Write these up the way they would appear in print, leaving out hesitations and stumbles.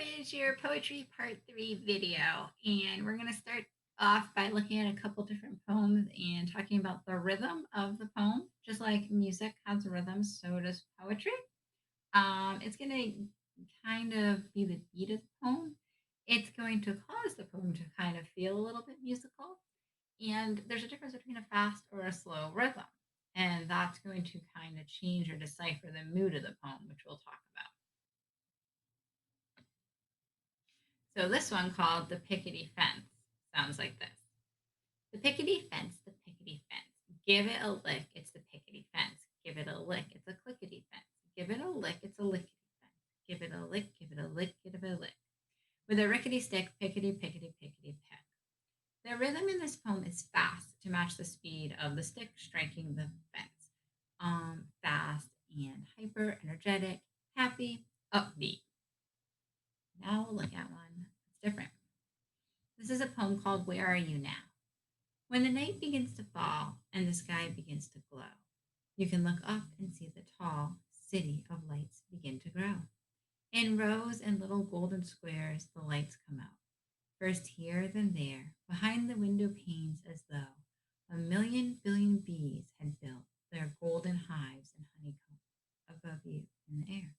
is your poetry part 3 video, and we're going to start off by looking at a couple different poems and talking about the rhythm of the poem. Just like music has a rhythm, so does poetry. It's going to kind of be the beat of the poem. It's going to cause the poem to kind of feel a little bit musical. And there's a difference between a fast or a slow rhythm. And that's going to kind of change or decipher the mood of the poem, which we'll talk about. So this one called The Pickety Fence sounds like this. The pickety fence, the pickety fence. Give it a lick, it's the pickety fence. Give it a lick, it's a clickety fence. Give it a lick, it's a lickety fence. Give it a lick, give it a lick, give it a lick. With a rickety stick, pickety, pickety, pickety, peck. The rhythm in this poem is fast to match the speed of the stick striking the fence. Fast and hyper, energetic, happy, upbeat. Now we'll look at one that's different. This is a poem called Where Are You Now? When the night begins to fall and the sky begins to glow, you can look up and see the tall city of lights begin to grow. In rows and little golden squares, the lights come out. First here, then there, behind the window panes, as though a million billion bees had built their golden hives and honeycomb above you in the air.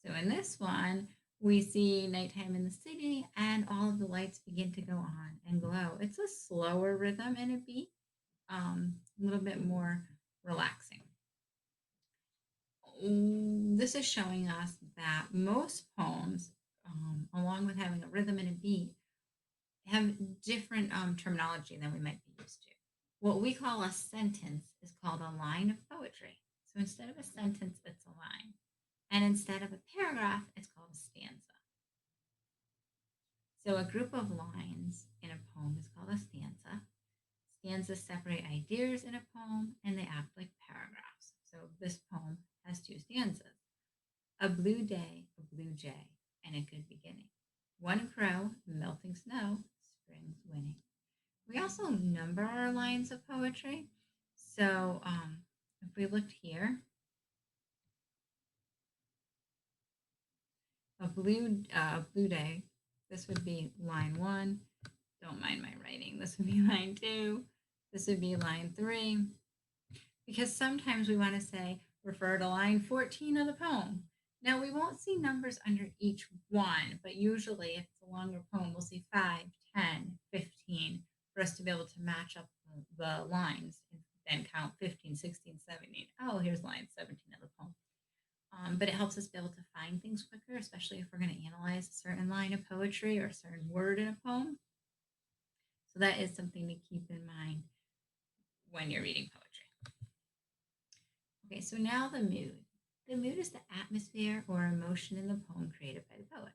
So in this one, we see nighttime in the city and all of the lights begin to go on and glow. It's a slower rhythm and a beat, a little bit more relaxing. This is showing us that most poems, along with having a rhythm and a beat, have different terminology than we might be used to. What we call a sentence is called a line of poetry. So instead of a sentence, it's a line. And instead of a paragraph, it's called a stanza. So a group of lines in a poem is called a stanza. Stanzas separate ideas in a poem and they act like paragraphs. So this poem has two stanzas. A blue day, a blue jay, and a good beginning. One crow, melting snow, spring's winning. We also number our lines of poetry. So if we looked here, a blue day, this would be line one. Don't mind my writing. This would be line two. This would be line three. Because sometimes we want to say, refer to line 14 of the poem. Now, we won't see numbers under each one, but usually if it's a longer poem, we'll see 5, 10, 15 for us to be able to match up the lines and then count 15, 16, 17. Oh, here's line 17 of the poem. But it helps us be able to find things quicker, especially if we're going to analyze a certain line of poetry or a certain word in a poem. So that is something to keep in mind when you're reading poetry. Okay, so now the mood. The mood is the atmosphere or emotion in the poem created by the poet.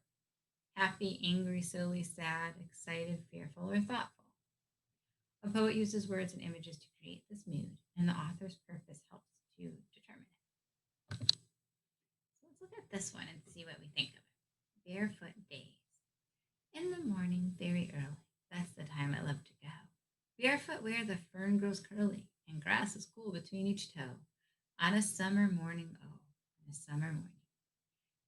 Happy, angry, silly, sad, excited, fearful, or thoughtful. A poet uses words and images to create this mood, and the author's purpose helps to determine it. So let's look at this one and see what we think of it. Barefoot days. In the morning, very early, that's the time I love to go. Barefoot where the fern grows curly, and grass is cool between each toe. On a summer morning, oh, on a summer morning.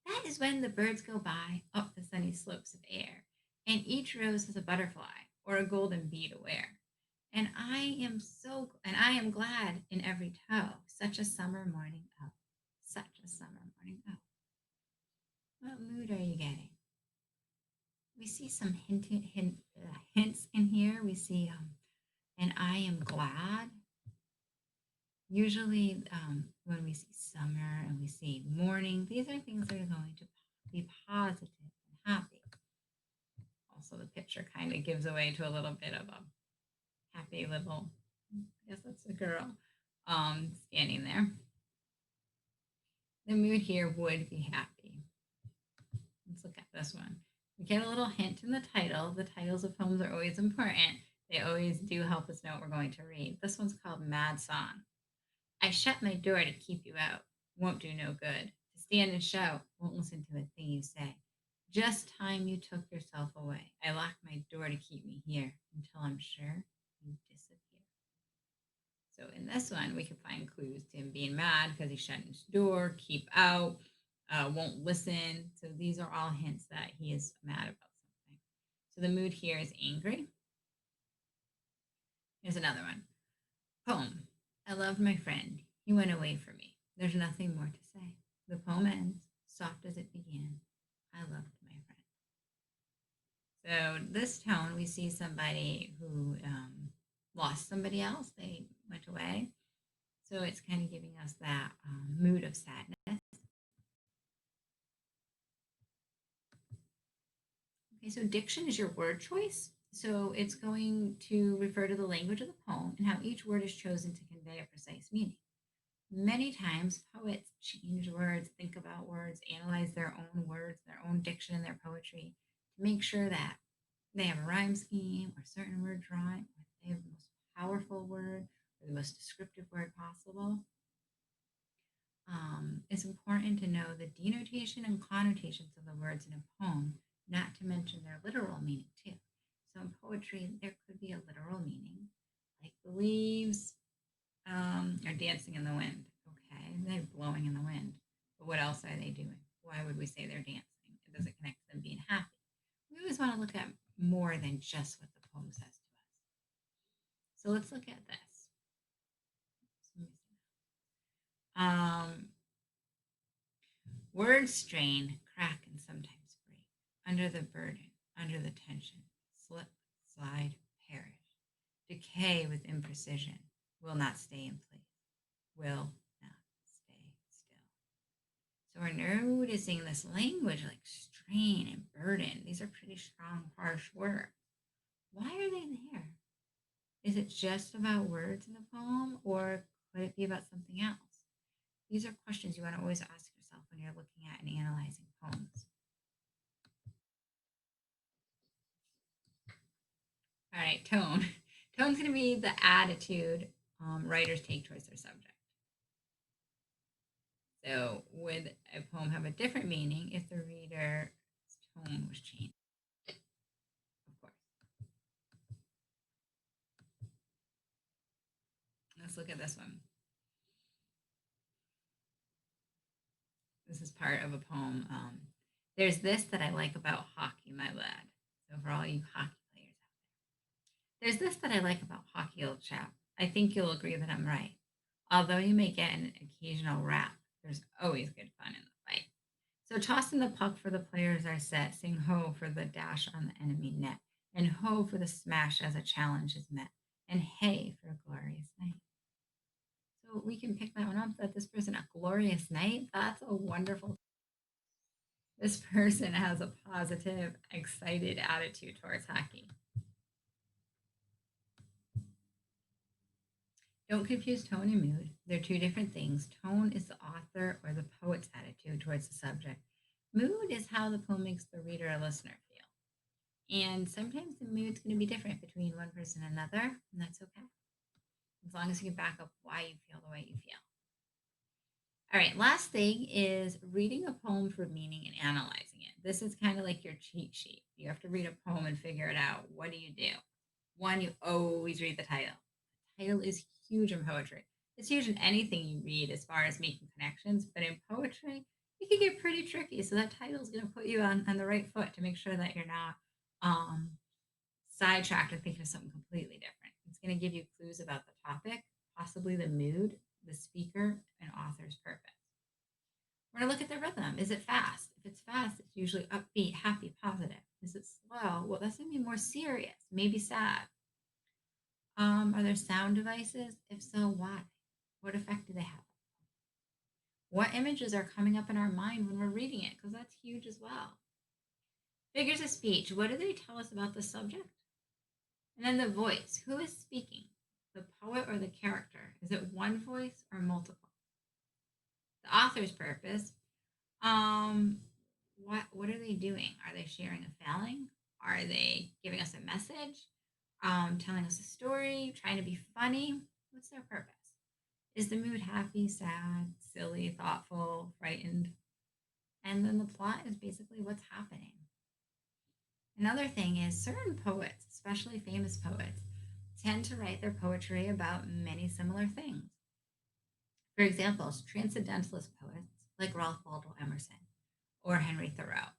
That is when the birds go by up the sunny slopes of air, and each rose has a butterfly or a golden bee to wear. And I am glad in every toe, such a summer morning, oh, such a summer morning, oh. What mood are you getting? We see some hints in here. We see, and I am glad. Usually, when we see summer and we see morning, these are things that are going to be positive and happy. Also, the picture kind of gives away to a little bit of a happy little, I guess that's a girl, standing there. The mood here would be happy. Let's look at this one. We get a little hint in the title. The titles of poems are always important. They always do help us know what we're going to read. This one's called Mad Song. I shut my door to keep you out. Won't do no good. To stand and shout. Won't listen to a thing you say. Just time you took yourself away. I locked my door to keep me here until I'm sure you disappear. So in this one, we can find clues to him being mad because he shut his door, keep out, won't listen. So these are all hints that he is mad about something. So the mood here is angry. Here's another one. Poem. I loved my friend. He went away from me. There's nothing more to say. The poem ends, soft as it began. I loved my friend. So this tone, we see somebody who lost somebody else. They went away. So it's kind of giving us that mood of sadness. Okay, so diction is your word choice. So it's going to refer to the language of the poem and how each word is chosen to convey a precise meaning. Many times, poets change words, think about words, analyze their own words, their own diction in their poetry to make sure that they have a rhyme scheme or certain words rhyme, or they have the most powerful word or the most descriptive word possible. It's important to know the denotation and connotations of the words in a poem, not to mention their literal meaning too. So in poetry, there could be a literal meaning, like the leaves are dancing in the wind. Okay, they're blowing in the wind. But what else are they doing? Why would we say they're dancing? It doesn't connect to them being happy. We always want to look at more than just what the poem says to us. So let's look at this. Um, Words strain, crack, and sometimes break under the burden, under the tension, slip, slide, perish, decay with imprecision, will not stay in place, will not stay still. So we're noticing this language like strain and burden. These are pretty strong, harsh words. Why are they there? Is it just about words in the poem, or could it be about something else? These are questions you want to always ask yourself when you're looking at and analyzing poems. All right, tone. Tone's going to be the attitude writers take towards their subject. So, would a poem have a different meaning if the reader's tone was changed? Of course. Let's look at this one. This is part of a poem. There's this that I like about hockey, my lad. So, for all you hockey players out there, there's this that I like about hockey, old chap. I think you'll agree that I'm right. Although you may get an occasional rap, there's always good fun in the fight. So tossing the puck for the players are set, sing ho for the dash on the enemy net, and ho for the smash as a challenge is met, and hey for a glorious night. So we can pick that one up that this person, a glorious night, that's a wonderful. This person has a positive, excited attitude towards hockey. Don't confuse tone and mood. They're two different things. Tone is the author or the poet's attitude towards the subject. Mood is how the poem makes the reader or listener feel. And sometimes the mood's going to be different between one person and another, and that's okay. As long as you can back up why you feel the way you feel. All right, last thing is reading a poem for meaning and analyzing it. This is kind of like your cheat sheet. You have to read a poem and figure it out. What do you do? One, you always read the title. The title is huge in poetry. It's huge in anything you read as far as making connections, but in poetry, it can get pretty tricky. So that title is going to put you on the right foot to make sure that you're not um, sidetracked and thinking of something completely different. It's going to give you clues about the topic, possibly the mood, the speaker, and author's purpose. We're going to look at the rhythm. Is it fast? If it's fast, it's usually upbeat, happy, positive. Is it slow? Well, that's going to be more serious, maybe sad. Are there sound devices? If so, why? What effect do they have? What images are coming up in our mind when we're reading it? Because that's huge as well. Figures of speech. What do they tell us about the subject? And then the voice. Who is speaking? The poet or the character? Is it one voice or multiple? The author's purpose. Um, what are they doing? Are they sharing a feeling? Are they giving us a message? Telling us a story? Trying to be funny? What's their purpose? Is the mood happy, sad, silly, thoughtful, frightened? And then the plot is basically what's happening. Another thing is certain poets, especially famous poets, tend to write their poetry about many similar things. For example, transcendentalist poets like Ralph Waldo Emerson or Henry Thoreau.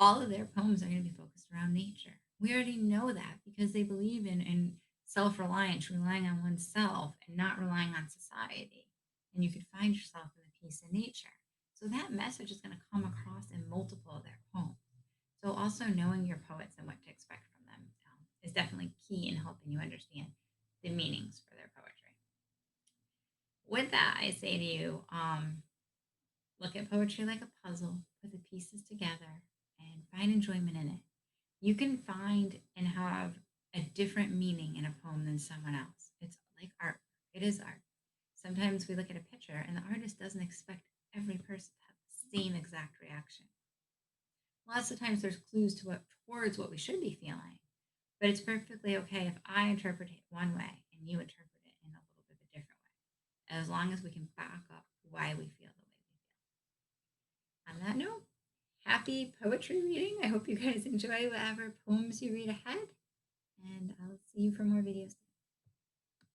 all of their poems are going to be focused around nature. We already know that because they believe in self reliance, relying on oneself and not relying on society. And you could find yourself in the peace of nature. So that message is going to come across in multiple of their poems. So also knowing your poets and what to expect from them is definitely key in helping you understand the meanings for their poetry. With that, I say to you, look at poetry like a puzzle, put the pieces together, and find enjoyment in it. You can find and have a different meaning in a poem than someone else. It's like art. It is art. Sometimes we look at a picture and the artist doesn't expect every person to have the same exact reaction. Lots of times there's clues to what towards what we should be feeling, but it's perfectly okay if I interpret it one way and you interpret it in a little bit of a different way, as long as we can back up why we feel the way we feel. On that note, happy poetry reading. I hope you guys enjoy whatever poems you read ahead, and I'll see you for more videos.